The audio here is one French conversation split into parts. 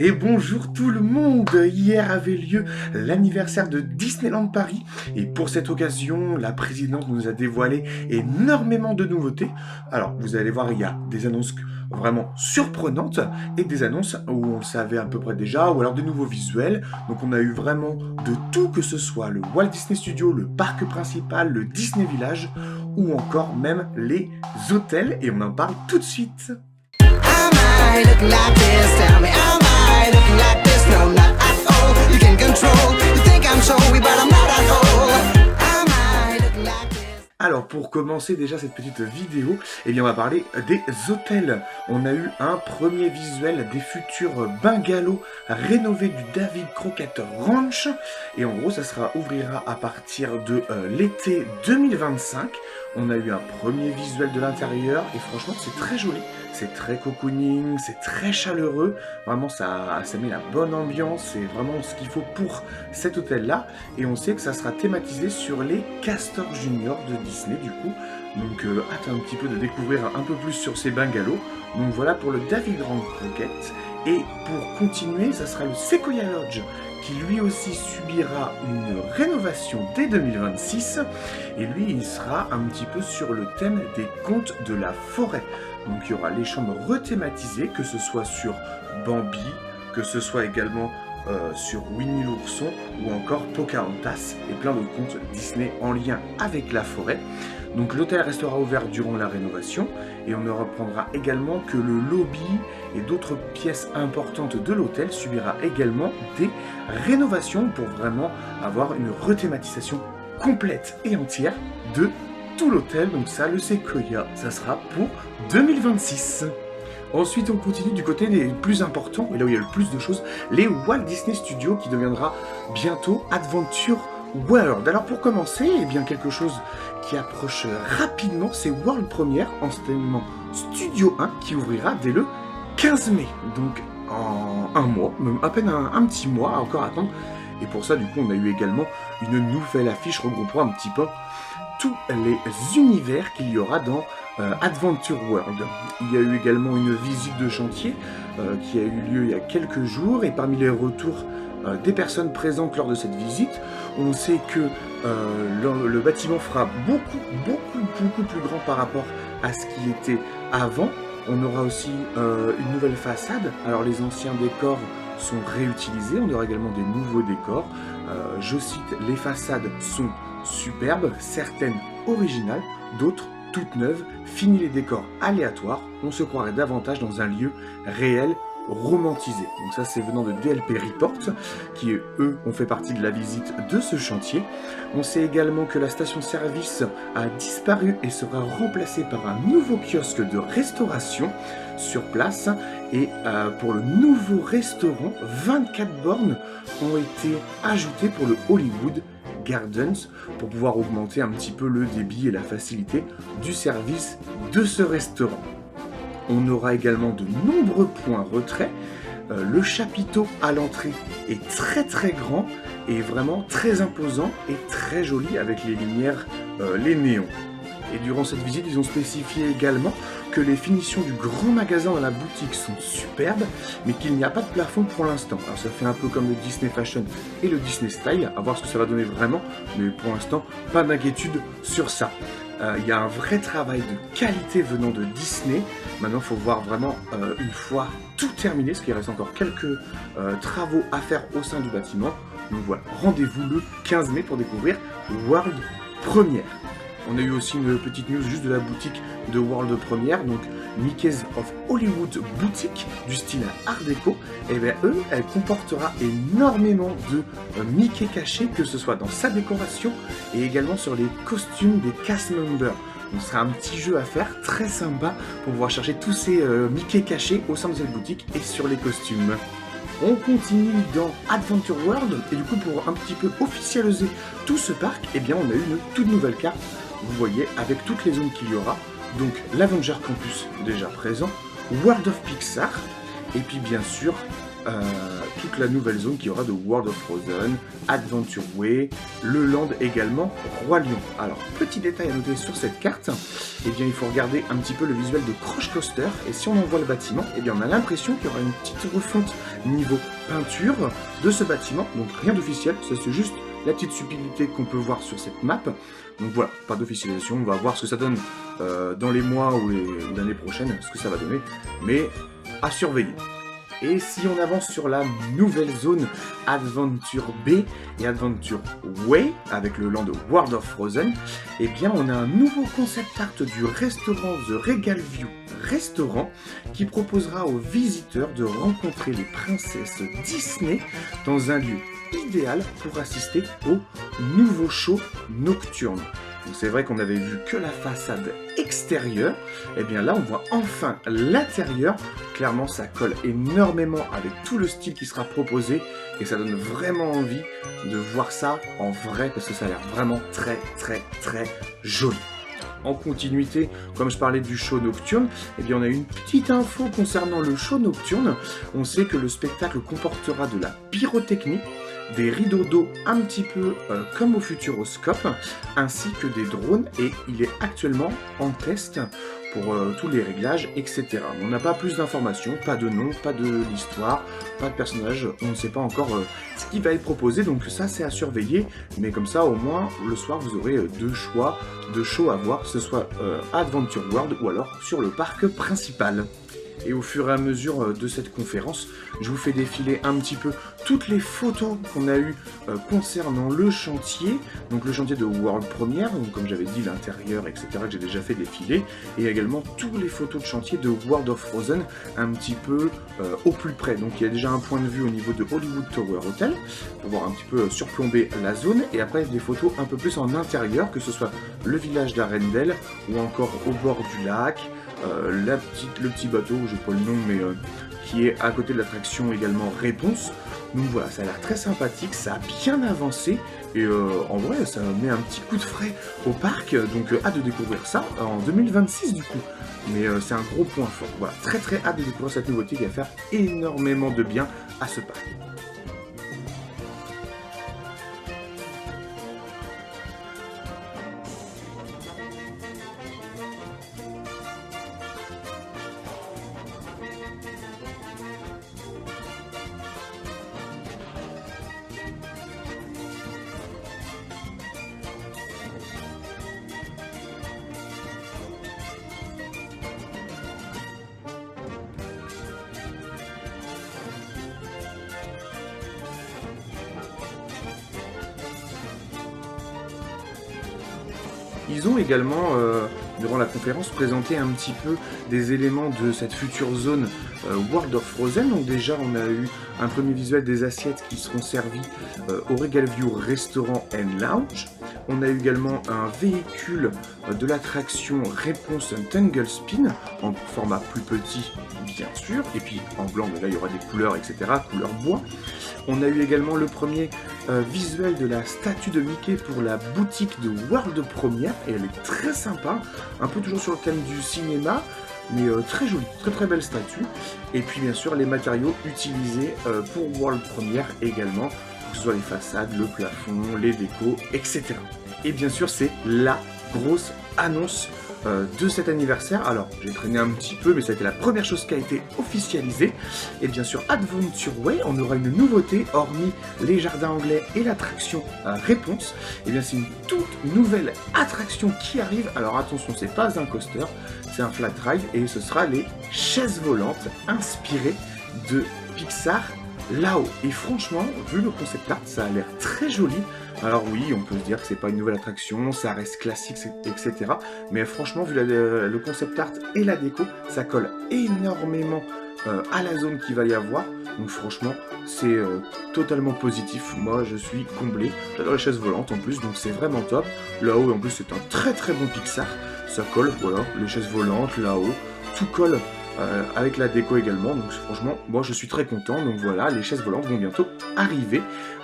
Et bonjour tout le monde! Hier avait lieu l'anniversaire de Disneyland Paris et pour cette occasion, la présidente nous a dévoilé énormément de nouveautés. Alors, vous allez voir, il y a des annonces vraiment surprenantes et des annonces où on le savait à peu près déjà, ou alors des nouveaux visuels. Donc on a eu vraiment de tout, que ce soit le Walt Disney Studio, le parc principal, le Disney Village ou encore même les hôtels et on en parle tout de suite. Am I looking like this? Tell me, am I looking like this? No, not at all. You can control. You think I'm showy, but I'm not at all. Am I looking like this? Alors pour commencer déjà cette petite vidéo, eh bien on va parler des hôtels. On a eu un premier visuel des futurs bungalows rénovés du David Crockett Ranch. Et en gros ça ouvrira à partir de l'été 2025. On a eu un premier visuel de l'intérieur et franchement c'est très joli. C'est très cocooning, c'est très chaleureux. Vraiment ça met la bonne ambiance, c'est vraiment ce qu'il faut pour cet hôtel-là. Et on sait que ça sera thématisé sur les castors juniors de Disney du coup. Donc hâte un petit peu de découvrir un peu plus sur ces bungalows. Donc voilà pour le David Crockett. Et pour continuer, ça sera le Sequoia Lodge qui lui aussi subira une rénovation dès 2026. Et lui, il sera un petit peu sur le thème des contes de la forêt. Donc il y aura les chambres rethématisées, que ce soit sur Bambi, que ce soit également sur Winnie l'ourson ou encore Pocahontas et plein d'autres contes Disney en lien avec la forêt. Donc l'hôtel restera ouvert durant la rénovation et on ne reprendra également que le lobby et d'autres pièces importantes de l'hôtel subira également des rénovations pour vraiment avoir une rethématisation complète et entière de tout l'hôtel. Donc ça, le Sequoia, ça sera pour 2026. Ensuite, on continue du côté des plus importants, et là où il y a le plus de choses, les Walt Disney Studios qui deviendra bientôt Adventure World. Alors pour commencer, eh bien quelque chose qui approche rapidement, c'est World Premiere, anciennement Studio 1, qui ouvrira dès le 15 mai. Donc en un mois, même à peine un petit mois à encore attendre. Et pour ça, du coup, on a eu également une nouvelle affiche regroupant un petit peu tous les univers qu'il y aura dans Adventure World. Il y a eu également une visite de chantier qui a eu lieu il y a quelques jours et parmi les retours des personnes présentes lors de cette visite, on sait que le bâtiment fera beaucoup plus grand par rapport à ce qui était avant. On aura aussi une nouvelle façade. Alors les anciens décors sont réutilisés, on aura également des nouveaux décors. Je cite, les façades sont superbes, certaines originales, d'autres toutes neuves, fini les décors aléatoires, on se croirait davantage dans un lieu réel, romantisé. Donc ça c'est venant de DLP Report, qui eux ont fait partie de la visite de ce chantier. On sait également que la station-service a disparu et sera remplacée par un nouveau kiosque de restauration sur place. Et pour le nouveau restaurant, 24 bornes ont été ajoutées pour le Hollywood Gardens pour pouvoir augmenter un petit peu le débit et la facilité du service de ce restaurant. On aura également de nombreux points retrait. Le chapiteau à l'entrée est très grand et vraiment très imposant et très joli avec les lumières, les néons. Et durant cette visite, ils ont spécifié également que les finitions du grand magasin dans la boutique sont superbes, mais qu'il n'y a pas de plafond pour l'instant. Alors ça fait un peu comme le Disney Fashion et le Disney Style, à voir ce que ça va donner vraiment, mais pour l'instant, pas d'inquiétude sur ça. Il y a un vrai travail de qualité venant de Disney. Maintenant, il faut voir vraiment une fois tout terminé, parce qu'il reste encore quelques travaux à faire au sein du bâtiment. Donc voilà, rendez-vous le 15 mai pour découvrir World Premiere. On a eu aussi une petite news juste de la boutique de World Premiere, donc Mickey's of Hollywood boutique du style Art déco. Et bien elle comportera énormément de Mickey cachés, que ce soit dans sa décoration et également sur les costumes des cast members. Donc ce sera un petit jeu à faire très sympa pour pouvoir chercher tous ces Mickey cachés au sein de cette boutique et sur les costumes. On continue dans Adventure World et du coup pour un petit peu officialiser tout ce parc, eh bien on a eu une toute nouvelle carte. Vous voyez, avec toutes les zones qu'il y aura, donc l'Avenger Campus déjà présent, World of Pixar, et puis bien sûr toute la nouvelle zone qu'il y aura de World of Frozen, Adventure Way, le land également, Roi Lion. Alors, petit détail à noter sur cette carte, eh bien il faut regarder un petit peu le visuel de Crush Coaster, et si on en voit le bâtiment, eh bien on a l'impression qu'il y aura une petite refonte niveau peinture de ce bâtiment, donc rien d'officiel, ça c'est juste la petite subtilité qu'on peut voir sur cette map. Donc voilà, pas d'officialisation, on va voir ce que ça donne dans les mois ou l'année prochaine, ce que ça va donner, mais à surveiller. Et si on avance sur la nouvelle zone Adventure B et Adventure Way, avec le land de World of Frozen, eh bien on a un nouveau concept art du restaurant The Regal View Restaurant qui proposera aux visiteurs de rencontrer les princesses Disney dans un lieu idéal pour assister au nouveau show nocturne. Donc c'est vrai qu'on avait vu que la façade extérieure, et bien là on voit enfin l'intérieur. Clairement ça colle énormément avec tout le style qui sera proposé et ça donne vraiment envie de voir ça en vrai parce que ça a l'air vraiment très joli. En continuité, comme je parlais du show nocturne, eh bien on a une petite info concernant le show nocturne. On sait que le spectacle comportera de la pyrotechnie, des rideaux d'eau un petit peu comme au Futuroscope, ainsi que des drones, et il est actuellement en test pour tous les réglages, etc. On n'a pas plus d'informations, pas de nom, pas de l'histoire, pas de personnage, on ne sait pas encore ce qui va être proposé, donc ça c'est à surveiller, mais comme ça au moins le soir vous aurez deux choix de shows à voir, que ce soit Adventure World ou alors sur le parc principal. Et au fur et à mesure de cette conférence, je vous fais défiler un petit peu toutes les photos qu'on a eues concernant le chantier, donc le chantier de World Premiere, donc comme j'avais dit l'intérieur, etc., que j'ai déjà fait défiler, et également toutes les photos de chantier de World of Frozen, un petit peu au plus près. Donc il y a déjà un point de vue au niveau de Hollywood Tower Hotel, pour voir un petit peu surplomber la zone, et après des photos un peu plus en intérieur, que ce soit le village d'Arendelle, ou encore au bord du lac, le petit bateau, j'ai pas le nom, mais qui est à côté de l'attraction également Réponse. Donc voilà, ça a l'air très sympathique, ça a bien avancé, et en vrai, ça met un petit coup de frais au parc, donc hâte de découvrir ça en 2026 du coup. Mais c'est un gros point fort. Voilà, très hâte de découvrir cette nouveauté qui va faire énormément de bien à ce parc. Ils ont également, durant la conférence, présenté un petit peu des éléments de cette future zone World of Frozen. Donc déjà, on a eu un premier visuel des assiettes qui seront servies au Regal View Restaurant and Lounge. On a eu également un véhicule de l'attraction Réponse Tangle Spin, en format plus petit, bien sûr, et puis en blanc, mais là il y aura des couleurs, etc., couleur bois. On a eu également le premier visuel de la statue de Mickey pour la boutique de World Premiere, et elle est très sympa, un peu toujours sur le thème du cinéma, mais très jolie, très belle statue. Et puis bien sûr les matériaux utilisés pour World Premiere également, que ce soit les façades, le plafond, les décos, etc. Et bien sûr c'est la grosse annonce de cet anniversaire. Alors j'ai traîné un petit peu, mais ça a été la première chose qui a été officialisée. Et bien sûr Adventure Way, on aura une nouveauté, hormis les jardins anglais et l'attraction Réponse. Et bien c'est une toute nouvelle attraction qui arrive. Alors attention, c'est pas un coaster, c'est un flat ride, et ce sera les chaises volantes inspirées de Pixar là-haut. Et franchement, vu le concept art, ça a l'air très joli. Alors oui, on peut se dire que c'est pas une nouvelle attraction, ça reste classique, etc. Mais franchement, vu le concept art et la déco, ça colle énormément à la zone qu'il va y avoir. Donc franchement, c'est totalement positif. Moi, je suis comblé. J'adore les chaises volantes en plus, donc c'est vraiment top. Là-haut, en plus, c'est un très bon Pixar. Ça colle, voilà, les chaises volantes, là-haut, tout colle. Avec la déco également, donc franchement, moi je suis très content. Donc voilà, les chaises volantes vont bientôt arriver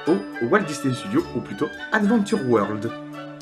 au Walt Disney Studios, ou plutôt Adventure World.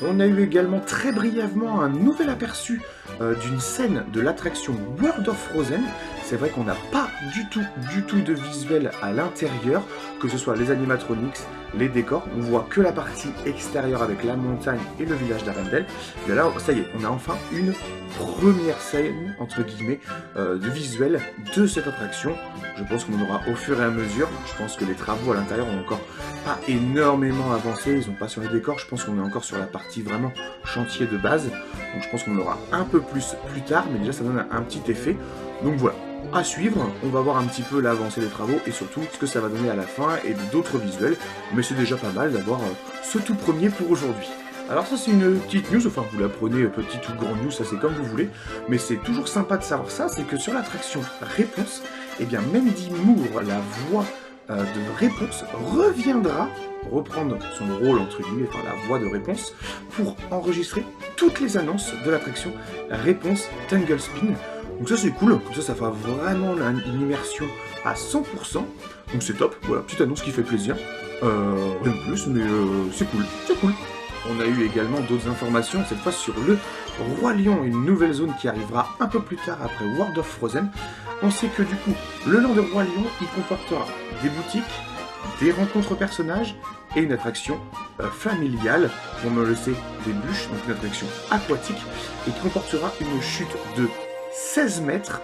On a eu également très brièvement un nouvel aperçu d'une scène de l'attraction World of Frozen c'est vrai qu'on n'a pas du tout de visuel à l'intérieur, que ce soit les animatronics, les décors, on voit que la partie extérieure avec la montagne et le village d'Arendelle. Et là, ça y est, on a enfin une première scène, entre guillemets, de visuel de cette attraction. Je pense qu'on en aura au fur et à mesure. Je pense que les travaux à l'intérieur ont encore pas énormément avancé. Ils n'ont pas sur les décors. Je pense qu'on est encore sur la partie vraiment chantier de base. Donc je pense qu'on aura un peu plus tard, mais déjà ça donne un petit effet. Donc voilà. À suivre, on va voir un petit peu l'avancée des travaux et surtout ce que ça va donner à la fin et d'autres visuels. Mais c'est déjà pas mal d'avoir ce tout premier pour aujourd'hui. Alors ça c'est une petite news, enfin vous la prenez petite ou grande news, ça c'est comme vous voulez, mais c'est toujours sympa de savoir ça, c'est que sur l'attraction Réponse, eh bien Mandy Moore, la voix de Réponse, reviendra reprendre son rôle entre guillemets, enfin la voix de Réponse, pour enregistrer toutes les annonces de l'attraction Réponse Tangle Spin. Donc ça c'est cool, comme ça fera vraiment une immersion à 100%, donc c'est top, voilà, petite annonce qui fait plaisir, rien de plus, mais c'est cool, c'est cool. On a eu également d'autres informations, cette fois sur le Roi Lion, une nouvelle zone qui arrivera un peu plus tard après World of Frozen. On sait que du coup, le land de Roi Lion, il comportera des boutiques, des rencontres personnages et une attraction familiale, on le sait, des bûches, donc une attraction aquatique, et qui comportera une chute de 16 mètres,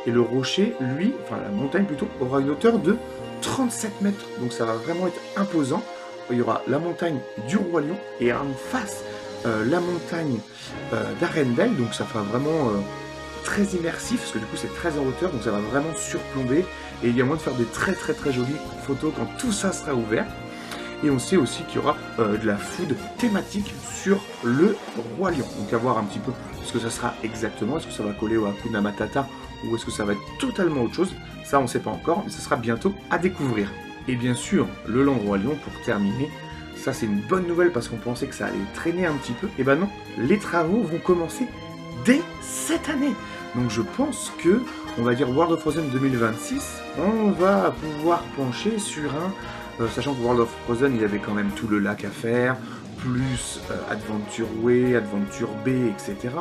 et le rocher, lui, enfin la montagne plutôt, aura une hauteur de 37 mètres, donc ça va vraiment être imposant. Il y aura la montagne du Roi Lion et en face la montagne d'Arendelle, donc ça fera vraiment très immersif, parce que du coup c'est très en hauteur, donc ça va vraiment surplomber, et il y a moyen de faire des très jolies photos quand tout ça sera ouvert. Et on sait aussi qu'il y aura de la food thématique sur le Roi Lion, donc à voir un petit peu ce que ça sera exactement, est-ce que ça va coller au Hakuna Matata, ou est-ce que ça va être totalement autre chose, ça on ne sait pas encore, mais ça sera bientôt à découvrir. Et bien sûr, le Land Roi Lion, pour terminer, ça c'est une bonne nouvelle parce qu'on pensait que ça allait traîner un petit peu. Et ben non, les travaux vont commencer dès cette année. Donc je pense que, on va dire World of Frozen 2026, on va pouvoir pencher sur sachant que World of Frozen, il y avait quand même tout le lac à faire, plus Adventure Way, Adventure Bay, etc.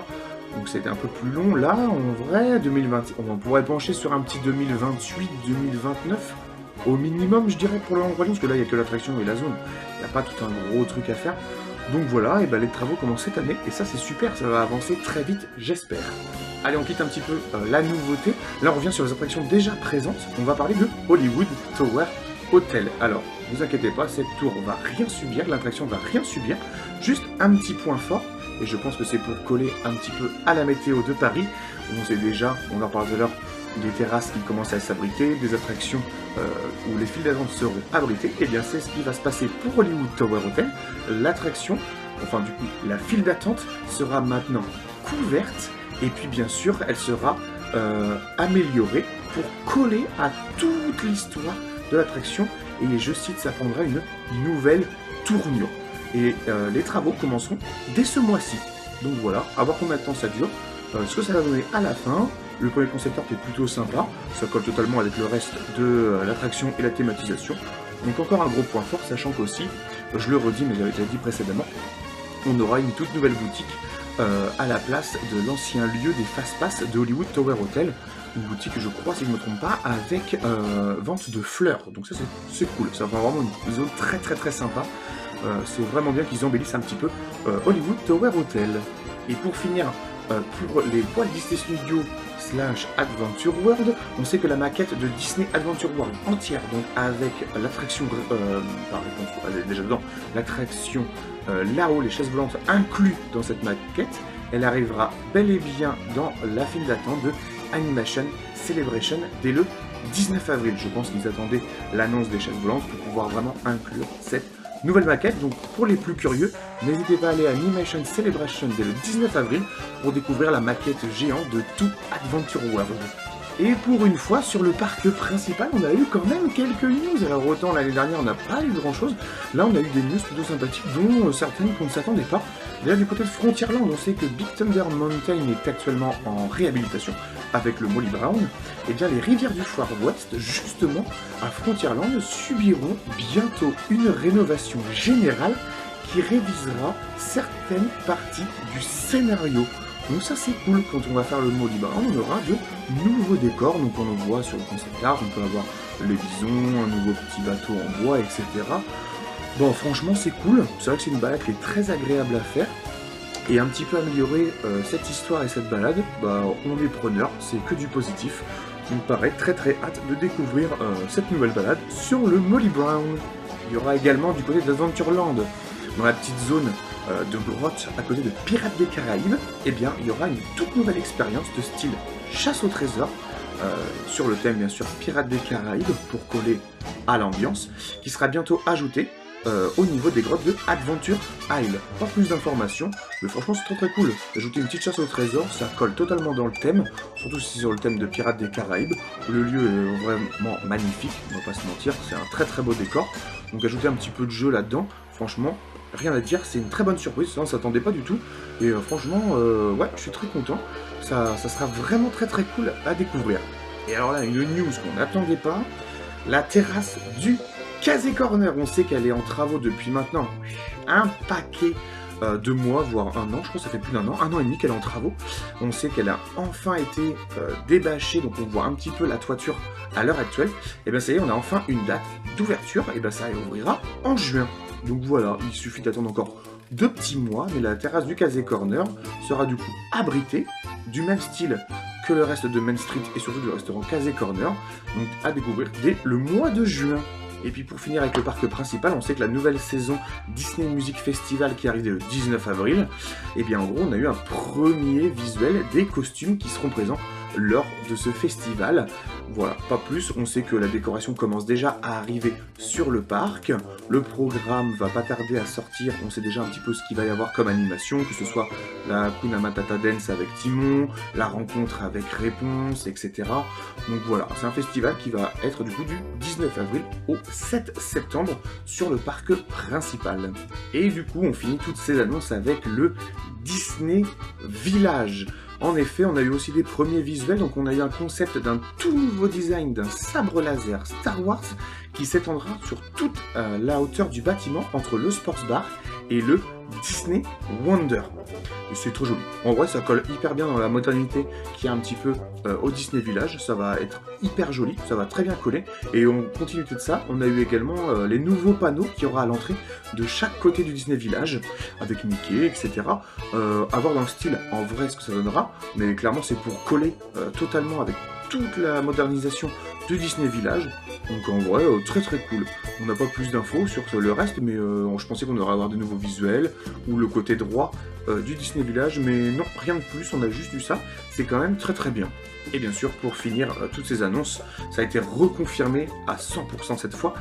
Donc c'était un peu plus long. Là, en vrai, 2020, on pourrait pencher sur un petit 2028-2029. Au minimum, je dirais, pour le Land Roi Lion, parce que là, il n'y a que l'attraction et la zone. Il n'y a pas tout un gros truc à faire. Donc voilà, et ben les travaux commencent cette année, et ça c'est super, ça va avancer très vite, j'espère. Allez, on quitte un petit peu la nouveauté. Là, on revient sur les attractions déjà présentes. On va parler de Hollywood Tower Hotel. Alors, ne vous inquiétez pas, cette tour va rien subir, l'attraction va rien subir. Juste un petit point fort, et je pense que c'est pour coller un petit peu à la météo de Paris. On sait déjà, on en parle tout à l'heure, des terrasses qui commencent à s'abriter, des attractions où les files d'attente seront abritées, et bien c'est ce qui va se passer pour Hollywood Tower Hotel. L'attraction, enfin du coup la file d'attente sera maintenant couverte, et puis bien sûr elle sera améliorée pour coller à toute l'histoire de l'attraction, et je cite, ça prendra une nouvelle tournure. Et les travaux commenceront dès ce mois-ci. Donc voilà, à voir combien de temps ça dure, ce que ça va donner à la fin. Le premier concept art est plutôt sympa, ça colle totalement avec le reste de l'attraction et la thématisation. Donc encore un gros point fort, sachant qu'aussi, je le redis mais j'avais déjà dit précédemment, on aura une toute nouvelle boutique à la place de l'ancien lieu des Fast-Pass de Hollywood Tower Hotel. Une boutique, je crois, si je ne me trompe pas, avec vente de fleurs. Donc ça c'est cool, ça va vraiment une zone très sympa. C'est vraiment bien qu'ils embellissent un petit peu Hollywood Tower Hotel. Et pour finir, pour les Walt Disney Studios / Adventure World, on sait que la maquette de Disney Adventure World entière, donc avec l'attraction, déjà dedans, l'attraction là-haut, les chaises volantes inclus dans cette maquette, elle arrivera bel et bien dans la file d'attente de Animation Celebration dès le 19 avril. Je pense qu'ils attendaient l'annonce des chaises volantes pour pouvoir vraiment inclure cette nouvelle maquette. Donc pour les plus curieux, n'hésitez pas à aller à Animation Celebration dès le 19 avril pour découvrir la maquette géante de tout Adventure World. Et pour une fois, sur le parc principal, on a eu quand même quelques news. Alors autant l'année dernière, on n'a pas eu grand chose. Là, on a eu des news plutôt sympathiques, dont certaines qu'on ne s'attendait pas. Déjà du côté de Frontierland, on sait que Big Thunder Mountain est actuellement en réhabilitation avec le Molly Brown. Et bien les rivières du Far West, justement, à Frontierland, subiront bientôt une rénovation générale qui révisera certaines parties du scénario. Donc ça c'est cool, quand on va faire le Molly-Brown, on aura de nouveaux décors, donc on le voit sur le concept art, on peut avoir les bisons, un nouveau petit bateau en bois, etc. Bon, franchement c'est cool, c'est vrai que c'est une balade qui est très agréable à faire, et un petit peu améliorer cette histoire et cette balade, bah on est preneur, c'est que du positif. Il me paraît très hâte de découvrir cette nouvelle balade sur le Molly-Brown. Il y aura également du côté d'Adventureland, dans la petite zone de grotte à côté de Pirates des Caraïbes, eh bien il y aura une toute nouvelle expérience de style chasse au trésor, sur le thème bien sûr Pirates des Caraïbes, pour coller à l'ambiance, qui sera bientôt ajoutée au niveau des grottes de Adventure Isle. Pas plus d'informations, mais franchement c'est très cool. Ajouter une petite chasse au trésor, ça colle totalement dans le thème, surtout si c'est sur le thème de Pirates des Caraïbes. Le lieu est vraiment magnifique, on va pas se mentir, c'est un très beau décor. Donc ajouter un petit peu de jeu là-dedans, franchement, rien à dire, c'est une très bonne surprise, ça on s'attendait pas du tout. Et franchement, ouais, je suis très content, ça sera vraiment très cool à découvrir. Et alors là, une news qu'on n'attendait pas, la terrasse du Casey Corner, on sait qu'elle est en travaux depuis maintenant un paquet de mois, voire un an, je crois que ça fait plus d'un an et demi qu'elle est en travaux. On sait qu'elle a enfin été débâchée, donc on voit un petit peu la toiture à l'heure actuelle. Et bien ça y est, on a enfin une date d'ouverture, et bien ça ouvrira en juin. Donc voilà, il suffit d'attendre encore 2 petits mois, mais la terrasse du Casey Corner sera du coup abritée, du même style que le reste de Main Street et surtout du restaurant Casey Corner, donc à découvrir dès le mois de juin. Et puis pour finir avec le parc principal, on sait que la nouvelle saison Disney Music Festival qui arrive le 19 avril, et bien en gros on a eu un premier visuel des costumes qui seront présents lors de ce festival. Voilà, pas plus, on sait que la décoration commence déjà à arriver sur le parc, le programme va pas tarder à sortir, on sait déjà un petit peu ce qu'il va y avoir comme animation, que ce soit la Hakuna Matata Dance avec Timon, la rencontre avec Réponse, etc. Donc voilà, c'est un festival qui va être du coup du 19 avril au 7 septembre sur le parc principal. Et du coup, on finit toutes ces annonces avec le Disney Village. En effet, on a eu aussi des premiers visuels, donc on a eu un concept d'un tout nouveau design d'un sabre laser Star Wars qui s'étendra sur toute la hauteur du bâtiment entre le Sports Bar et le Disney Wonder. Et c'est trop joli. En vrai, ça colle hyper bien dans la modernité qu'il y a un petit peu au Disney Village. Ça va être hyper joli, ça va très bien coller. Et en continuité de ça, on a eu également les nouveaux panneaux qu'il y aura à l'entrée de chaque côté du Disney Village, avec Mickey, etc. À voir dans le style, en vrai, ce que ça donnera. Mais clairement, c'est pour coller totalement avec toute la modernisation du Disney Village. Donc en vrai, très cool. On n'a pas plus d'infos sur le reste, mais je pensais qu'on aurait avoir de nouveaux visuels, ou le côté droit du Disney Village, mais non, rien de plus, on a juste eu ça. C'est quand même très bien. Et bien sûr, pour finir toutes ces annonces, ça a été reconfirmé à 100% cette fois.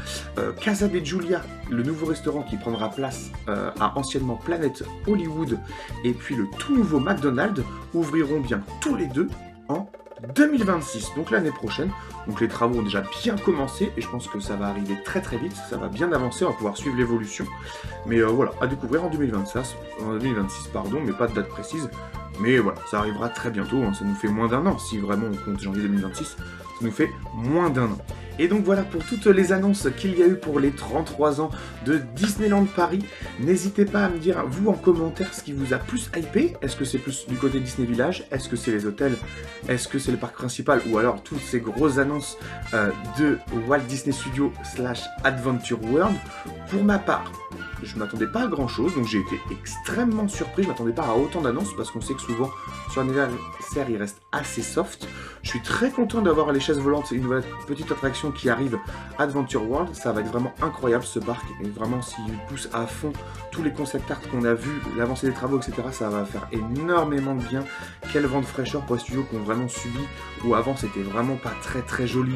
Casa de Julia, le nouveau restaurant qui prendra place à anciennement Planet Hollywood, et puis le tout nouveau McDonald's, ouvriront bien tous les deux en 2026, donc l'année prochaine. Donc les travaux ont déjà bien commencé et je pense que ça va arriver très vite, ça va bien avancer, on va pouvoir suivre l'évolution. Mais voilà, à découvrir en 2026, pardon, mais pas de date précise. Mais voilà, ça arrivera très bientôt, hein, ça nous fait moins d'un an, si vraiment on compte janvier 2026, ça nous fait moins d'un an. Et donc voilà pour toutes les annonces qu'il y a eu pour les 33 ans de Disneyland Paris. N'hésitez pas à me dire, vous en commentaire, ce qui vous a plus hypé. Est-ce que c'est plus du côté Disney Village? Est-ce que c'est les hôtels? Est-ce que c'est le parc principal? Ou alors toutes ces grosses annonces de Walt Disney Studios / Adventure World? Pour ma part, je m'attendais pas à grand chose, donc j'ai été extrêmement surpris. Je m'attendais pas à autant d'annonces parce qu'on sait que souvent sur l'anniversaire il reste assez soft. Je suis très content d'avoir les chaises volantes, une nouvelle petite attraction qui arrive, Adventure World. Ça va être vraiment incroyable ce parc, et vraiment s'il pousse à fond tous les concept art qu'on a vus, l'avancée des travaux, etc., ça va faire énormément de bien. Quel vent de fraîcheur pour les studios qui ont vraiment subi, où avant c'était vraiment pas très joli,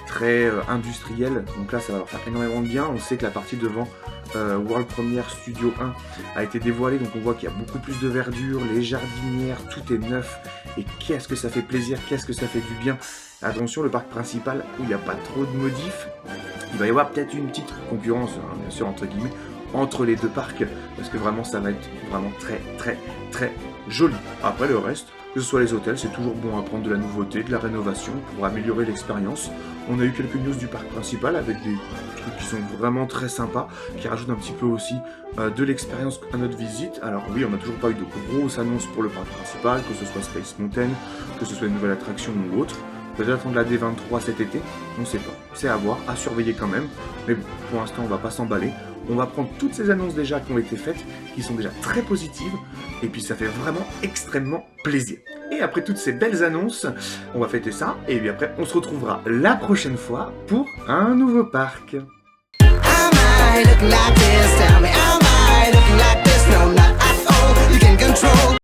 très industriel. Donc là ça va leur faire énormément de bien. On sait que la partie devant World Premiere Studio 1 a été dévoilée, donc on voit qu'il y a beaucoup plus de verdure, les jardinières, tout est neuf, et qu'est-ce que ça fait plaisir, qu'est-ce que ça fait du bien. Attention, le parc principal où il n'y a pas trop de modifs, il va y avoir peut-être une petite concurrence, hein, bien sûr entre guillemets, entre les deux parcs, parce que vraiment ça va être vraiment très joli. Après le reste, que ce soit les hôtels, c'est toujours bon à prendre de la nouveauté, de la rénovation pour améliorer l'expérience. On a eu quelques news du parc principal avec des trucs qui sont vraiment très sympas, qui rajoutent un petit peu aussi de l'expérience à notre visite. Alors oui, on n'a toujours pas eu de grosses annonces pour le parc principal, que ce soit Space Mountain, que ce soit une nouvelle attraction ou autre. Peut-être attendre la D23 cet été, on sait pas. C'est à voir, à surveiller quand même. Mais bon, pour l'instant, on va pas s'emballer. On va prendre toutes ces annonces déjà qui ont été faites, qui sont déjà très positives, et puis ça fait vraiment extrêmement plaisir. Et après toutes ces belles annonces, on va fêter ça, et puis après on se retrouvera la prochaine fois pour un nouveau parc. I might look like